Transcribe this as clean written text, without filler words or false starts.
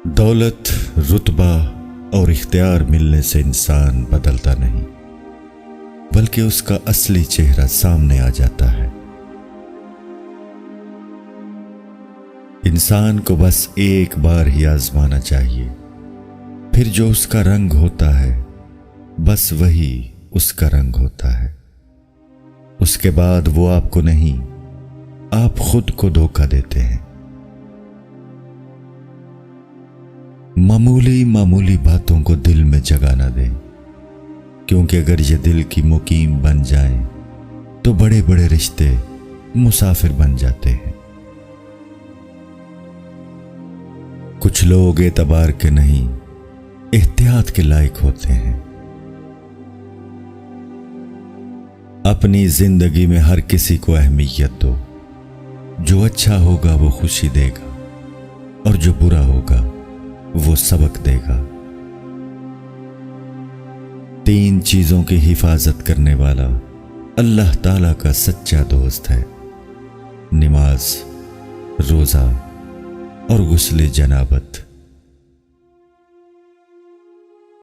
दौलत, रुतबा और इख्तियार मिलने से इंसान बदलता नहीं, बल्कि उसका असली चेहरा सामने आ जाता है। इंसान को बस एक बार ही आजमाना चाहिए, फिर जो उसका रंग होता है बस वही उसका रंग होता है। उसके बाद वो आपको नहीं, आप खुद को धोखा देते हैं। मामूली मामूली बातों को दिल में जगा ना दें, क्योंकि अगर ये दिल की मुकीम बन जाएं तो बड़े बड़े रिश्ते मुसाफिर बन जाते हैं। कुछ लोग एतबार के नहीं, एहतियात के लायक होते हैं। अपनी जिंदगी में हर किसी को अहमियत दो। जो अच्छा होगा वो खुशी देगा, और जो बुरा होगा वो सबक देगा। 3 चीजों की हिफाजत करने वाला अल्लाह ताला का सच्चा दोस्त है: नमाज, रोजा और गुस्ल जनाबत।